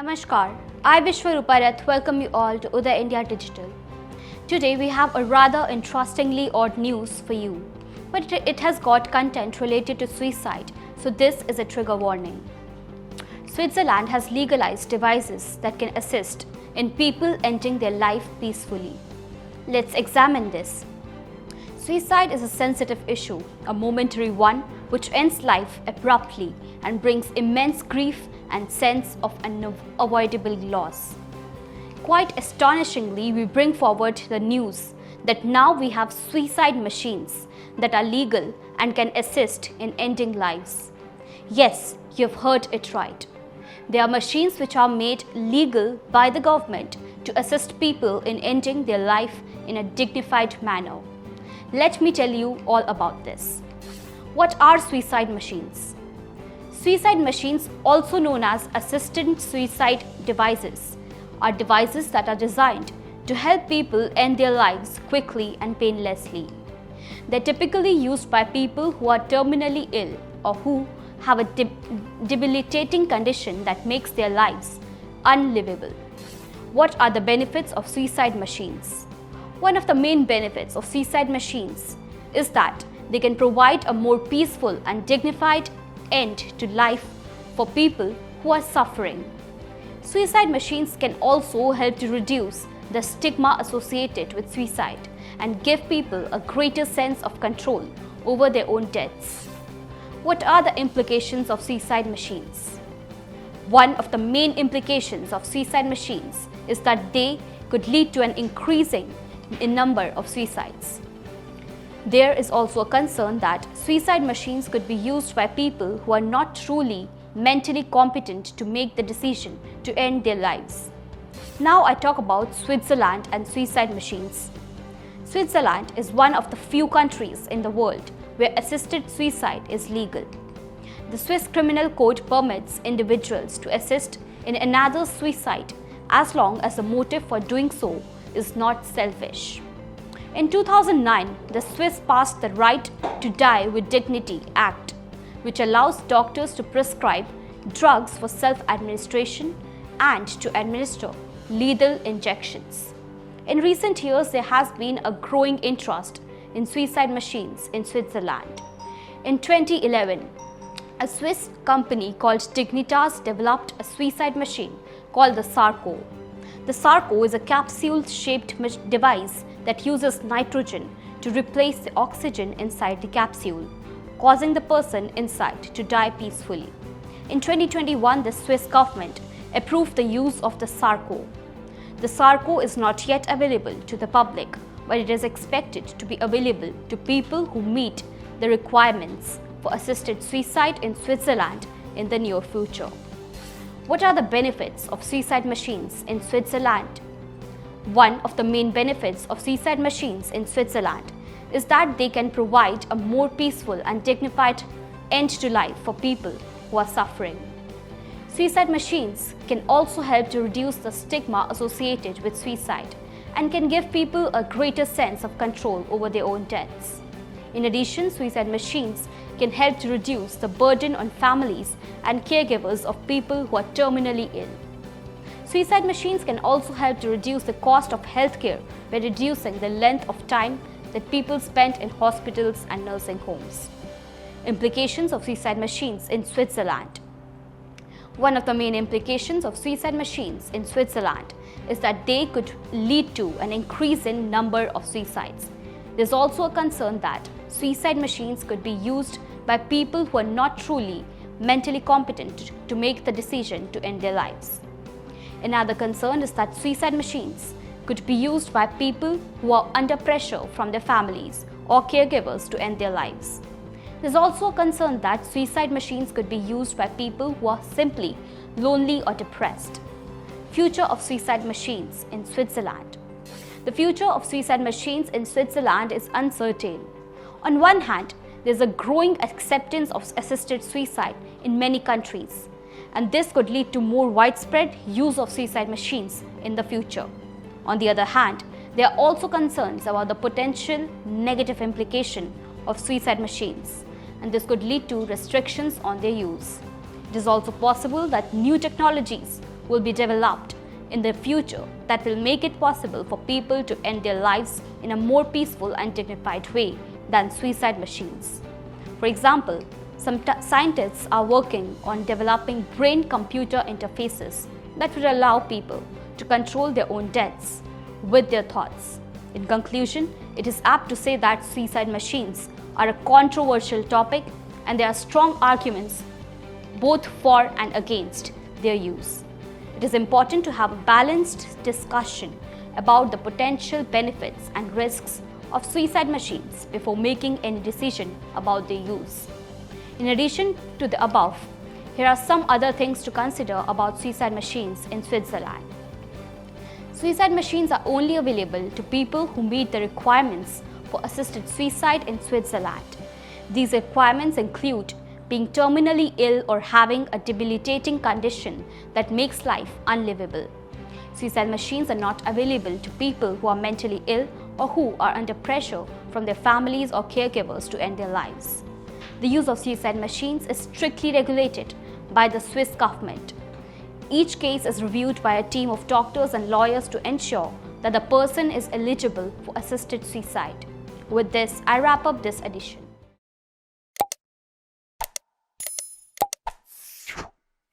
Namaskar, I Vishwaruparath welcome you all to Uday India Digital. Today we have a rather interestingly odd news for you, but it has got content related to suicide, so this is a trigger warning. Switzerland has legalized devices that can assist in people ending their life peacefully. Let's examine this. Suicide is a sensitive issue, a momentary one which ends life abruptly and brings immense grief and sense of unavoidable loss. Quite astonishingly, we bring forward the news that now we have suicide machines that are legal and can assist in ending lives. Yes, you've heard it right. They are machines which are made legal by the government to assist people in ending their life in a dignified manner. Let me tell you all about this. What are suicide machines? Suicide machines, also known as assisted suicide devices, are devices that are designed to help people end their lives quickly and painlessly. They're typically used by people who are terminally ill or who have a debilitating condition that makes their lives unlivable. What are the benefits of suicide machines? One of the main benefits of suicide machines is that they can provide a more peaceful and dignified end to life for people who are suffering. Suicide machines can also help to reduce the stigma associated with suicide and give people a greater sense of control over their own deaths. What are the implications of suicide machines? One of the main implications of suicide machines is that they could lead to an increasing in number of suicides. There is also a concern that suicide machines could be used by people who are not truly mentally competent to make the decision to end their lives. Now I talk about Switzerland and suicide machines. Switzerland is one of the few countries in the world where assisted suicide is legal. The Swiss Criminal Code permits individuals to assist in another's suicide as long as the motive for doing so is not selfish. In 2009, the Swiss passed the Right to Die with Dignity Act, which allows doctors to prescribe drugs for self-administration and to administer lethal injections. In recent years, there has been a growing interest in suicide machines in Switzerland. In 2011, a Swiss company called Dignitas developed a suicide machine called the Sarco. The Sarco is a capsule-shaped device that uses nitrogen to replace the oxygen inside the capsule, causing the person inside to die peacefully. In 2021, the Swiss government approved the use of the Sarco. The Sarco is not yet available to the public, but it is expected to be available to people who meet the requirements for assisted suicide in Switzerland in the near future. What are the benefits of suicide machines in Switzerland? One of the main benefits of suicide machines in Switzerland is that they can provide a more peaceful and dignified end to life for people who are suffering. Suicide machines can also help to reduce the stigma associated with suicide and can give people a greater sense of control over their own deaths. In addition, suicide machines can help to reduce the burden on families and caregivers of people who are terminally ill. Suicide machines can also help to reduce the cost of healthcare by reducing the length of time that people spend in hospitals and nursing homes. Implications of suicide machines in Switzerland. One of the main implications of suicide machines in Switzerland is that they could lead to an increase in number of suicides. There's also a concern that suicide machines could be used by people who are not truly mentally competent to make the decision to end their lives. Another concern is that suicide machines could be used by people who are under pressure from their families or caregivers to end their lives. There's also a concern that suicide machines could be used by people who are simply lonely or depressed. Future of suicide machines in Switzerland. The future of suicide machines in Switzerland is uncertain. On one hand, there's a growing acceptance of assisted suicide in many countries, and this could lead to more widespread use of suicide machines in the future. On the other hand, there are also concerns about the potential negative implication of suicide machines, and this could lead to restrictions on their use. It is also possible that new technologies will be developed in the future that will make it possible for people to end their lives in a more peaceful and dignified way than suicide machines. For example, some scientists are working on developing brain-computer interfaces that would allow people to control their own deaths with their thoughts. In conclusion, it is apt to say that suicide machines are a controversial topic and there are strong arguments both for and against their use. It is important to have a balanced discussion about the potential benefits and risks of suicide machines before making any decision about their use. In addition to the above, here are some other things to consider about suicide machines in Switzerland. Suicide machines are only available to people who meet the requirements for assisted suicide in Switzerland. These requirements include being terminally ill or having a debilitating condition that makes life unlivable. Suicide machines are not available to people who are mentally ill or who are under pressure from their families or caregivers to end their lives. The use of suicide machines is strictly regulated by the Swiss government. Each case is reviewed by a team of doctors and lawyers to ensure that the person is eligible for assisted suicide. With this, I wrap up this edition.